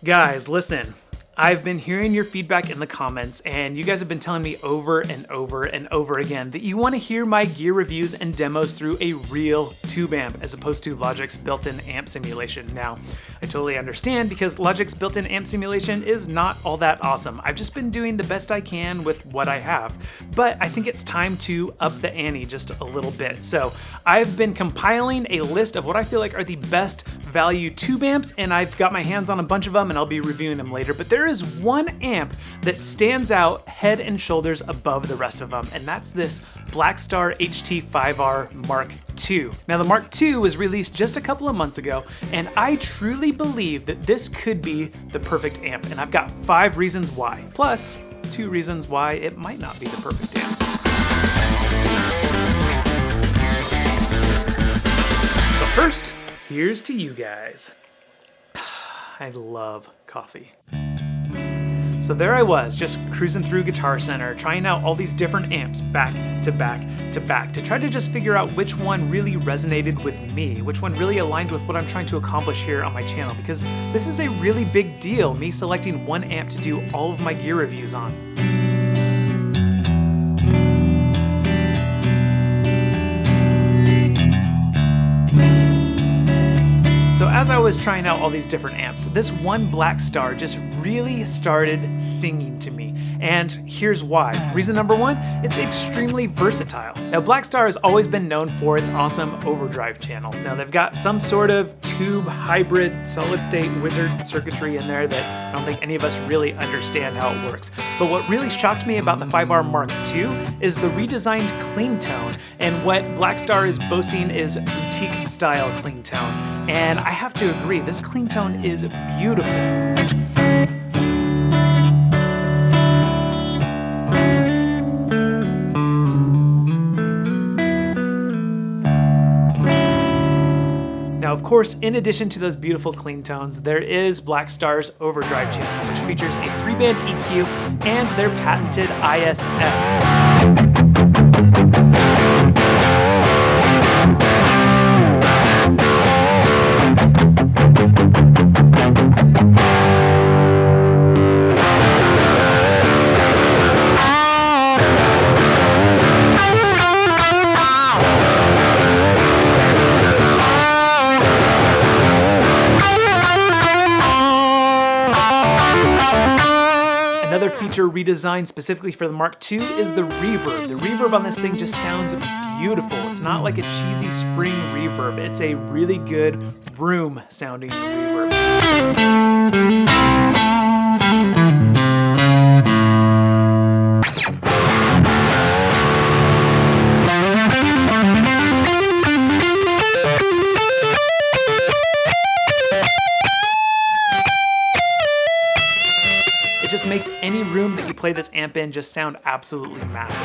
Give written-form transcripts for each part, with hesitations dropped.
Guys, listen. I've been hearing your feedback in the comments, and you guys have been telling me over and over and over again that you want to hear my gear reviews and demos through a real tube amp as opposed to Logic's built-in amp simulation. Now, I totally understand because Logic's built-in amp simulation is not all that awesome. I've just been doing the best I can with what I have, but I think it's time to up the ante just a little bit. So I've been compiling a list of what I feel like are the best value tube amps, and I've got my hands on a bunch of them and I'll be reviewing them later, but there is one amp that stands out head and shoulders above the rest of them, and that's this Blackstar HT-5R Mark II. Now, the Mark II was released just a couple of months ago, and I truly believe that this could be the perfect amp, and I've got 5 reasons why, plus 2 reasons why it might not be the perfect amp. So first, here's to you guys. I love coffee. So there I was, just cruising through Guitar Center, trying out all these different amps back to back to back to try to just figure out which one really resonated with me, which one really aligned with what I'm trying to accomplish here on my channel, because this is a really big deal, me selecting one amp to do all of my gear reviews on. So as I was trying out all these different amps, this one Blackstar just really started singing to me. And here's why. Reason number 1, it's extremely versatile. Now, Blackstar has always been known for its awesome overdrive channels. Now, they've got some sort of tube hybrid solid state wizard circuitry in there that I don't think any of us really understand how it works. But what really shocked me about the 5R Mark II is the redesigned clean tone, and what Blackstar is boasting is boutique style clean tone. And I have to agree, this clean tone is beautiful. Now, of course, in addition to those beautiful clean tones, there is Blackstar's overdrive channel, which features a 3-band EQ and their patented ISF. Another feature redesigned specifically for the Mark II is the reverb. The reverb on this thing just sounds beautiful. It's not like a cheesy spring reverb. It's a really good room sounding reverb. It just makes any room that you play this amp in just sound absolutely massive.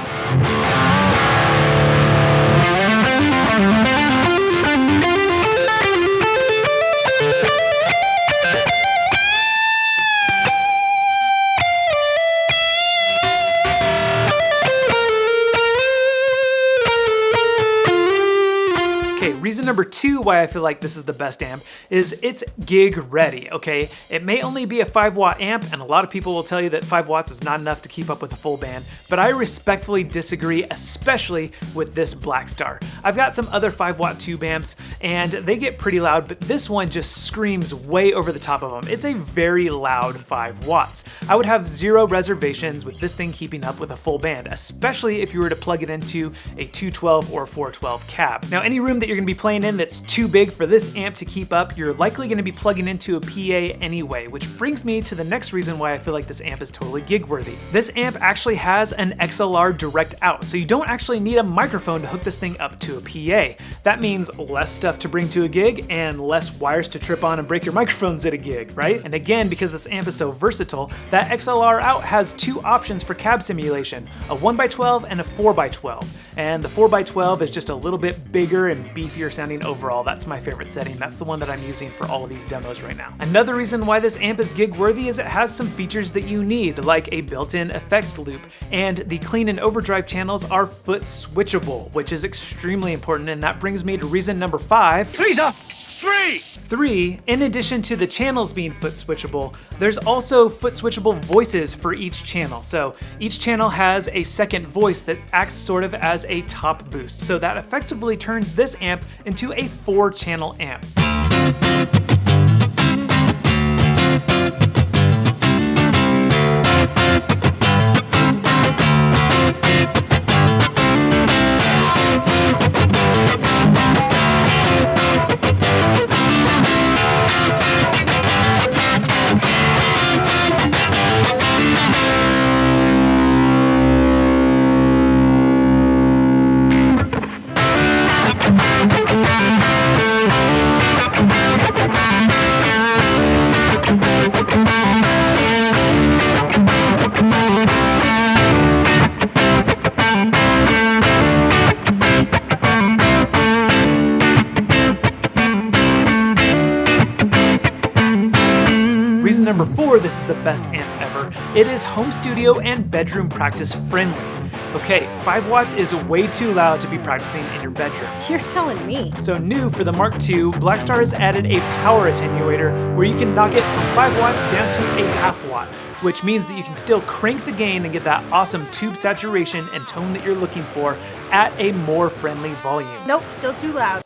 Okay, reason number 2 why I feel like this is the best amp is it's gig ready, okay? It may only be a 5-watt amp, and a lot of people will tell you that 5 watts is not enough to keep up with a full band, but I respectfully disagree, especially with this Blackstar. I've got some other 5-watt tube amps, and they get pretty loud, but this one just screams way over the top of them. It's a very loud 5 watts. I would have 0 reservations with this thing keeping up with a full band, especially if you were to plug it into a 212 or 412 cab. Now, any room that you're going to be playing in that's too big for this amp to keep up, you're likely going to be plugging into a PA anyway, which brings me to the next reason why I feel like this amp is totally gig worthy. This amp actually has an XLR direct out, so you don't actually need a microphone to hook this thing up to a PA. That means less stuff to bring to a gig and less wires to trip on and break your microphones at a gig, right? And again, because this amp is so versatile, that XLR out has 2 options for cab simulation, a 1x12 and a 4x12. And the 4x12 is just a little bit bigger and beefier sounding overall. That's my favorite setting. That's the one that I'm using for all of these demos right now. Another reason why this amp is gig worthy is it has some features that you need, like a built-in effects loop, and the clean and overdrive channels are foot switchable, which is extremely important, and that brings me to reason number 5. Lisa! 3. 3, in addition to the channels being foot switchable, there's also foot switchable voices for each channel. So each channel has a second voice that acts sort of as a top boost. So that effectively turns this amp into a 4-channel amp. Reason number 4, this is the best amp ever. It is home studio and bedroom practice friendly. Okay, 5 watts is way too loud to be practicing in your bedroom. You're telling me. So new for the Mark II, Blackstar has added a power attenuator where you can knock it from 5 watts down to a half watt, which means that you can still crank the gain and get that awesome tube saturation and tone that you're looking for at a more friendly volume. Nope, still too loud.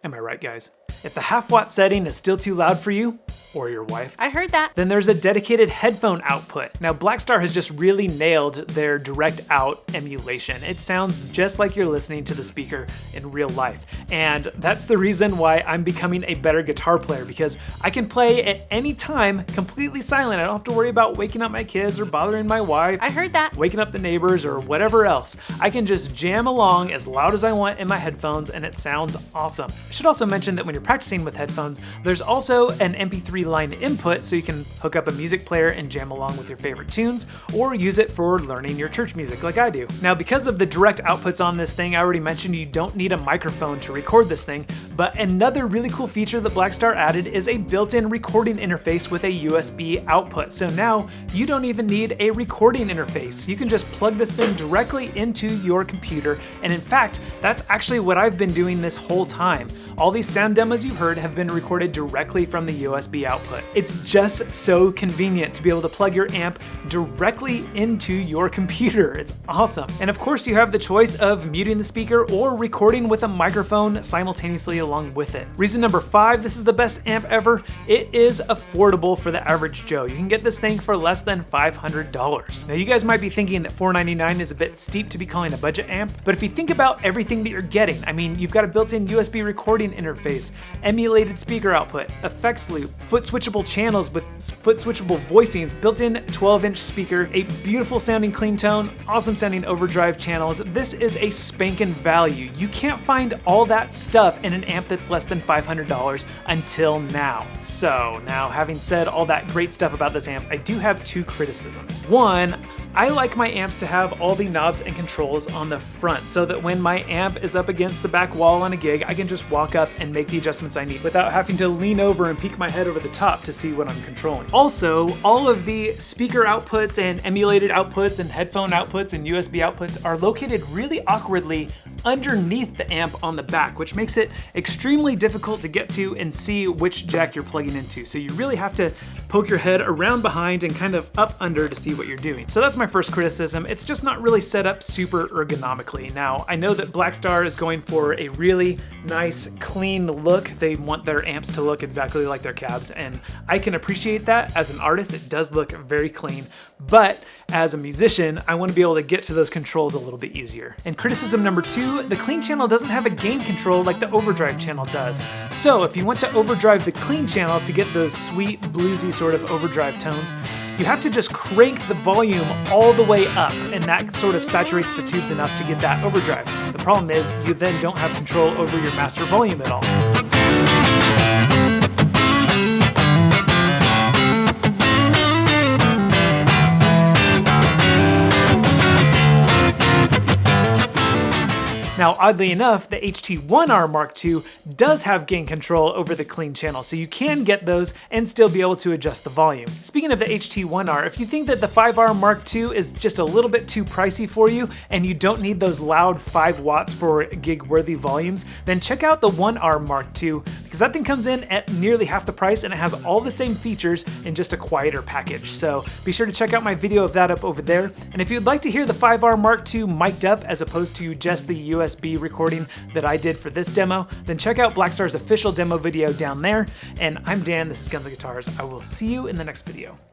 Am I right, guys? If the half watt setting is still too loud for you, or your wife, I heard that. then there's a dedicated headphone output. Now, Blackstar has just really nailed their direct out emulation. It sounds just like you're listening to the speaker in real life. And that's the reason why I'm becoming a better guitar player, because I can play at any time completely silent. I don't have to worry about waking up my kids or bothering my wife. I heard that. Waking up the neighbors or whatever else. I can just jam along as loud as I want in my headphones and it sounds awesome. I should also mention that when you're practicing with headphones, there's also an MP3 line input so you can hook up a music player and jam along with your favorite tunes, or use it for learning your church music like I do. Now, because of the direct outputs on this thing, I already mentioned you don't need a microphone to record this thing, but another really cool feature that Blackstar added is a built-in recording interface with a USB output. So now you don't even need a recording interface. You can just plug this thing directly into your computer, and in fact, that's actually what I've been doing this whole time. All these sound demos you've heard have been recorded directly from the USB output. It's just so convenient to be able to plug your amp directly into your computer. It's awesome. And of course, you have the choice of muting the speaker or recording with a microphone simultaneously along with it. Reason number 5, this is the best amp ever. It is affordable for the average Joe. You can get this thing for less than $500. Now, you guys might be thinking that $499 is a bit steep to be calling a budget amp, but if you think about everything that you're getting, I mean, you've got a built-in USB recording interface, emulated speaker output, effects loop, foot switchable channels with foot switchable voicings, built-in 12-inch speaker, a beautiful sounding clean tone, awesome sounding overdrive channels. This is a spankin' value. You can't find all that stuff in an amp that's less than $500 until now. So now, having said all that great stuff about this amp, I do have 2 criticisms. One, I like my amps to have all the knobs and controls on the front so that when my amp is up against the back wall on a gig, I can just walk up and make the adjustments I need without having to lean over and peek my head over the top to see what I'm controlling. Also, all of the speaker outputs and emulated outputs and headphone outputs and USB outputs are located really awkwardly underneath the amp on the back, which makes it extremely difficult to get to and see which jack you're plugging into. So you really have to poke your head around behind and kind of up under to see what you're doing. So that's my first criticism. It's just not really set up super ergonomically. Now, I know that Blackstar is going for a really nice, clean look. They want their amps to look exactly like their cabs, and I can appreciate that. As an artist, it does look very clean, but as a musician, I want to be able to get to those controls a little bit easier. And criticism number 2, the clean channel doesn't have a gain control like the overdrive channel does. So if you want to overdrive the clean channel to get those sweet, bluesy sort of overdrive tones, you have to just crank the volume all the way up, and that sort of saturates the tubes enough to get that overdrive. The problem is you then don't have control over your master volume at all. Now, oddly enough, the HT-1R Mark II does have gain control over the clean channel, so you can get those and still be able to adjust the volume. Speaking of the HT-1R, if you think that the 5R Mark II is just a little bit too pricey for you and you don't need those loud 5 watts for gig-worthy volumes, then check out the 1R Mark II, because that thing comes in at nearly half the price and it has all the same features in just a quieter package. So be sure to check out my video of that up over there. And if you'd like to hear the 5R Mark II mic'd up as opposed to just the USB recording that I did for this demo, then check out Blackstar's official demo video down there. And I'm Dan, this is Guns and Guitars. I will see you in the next video.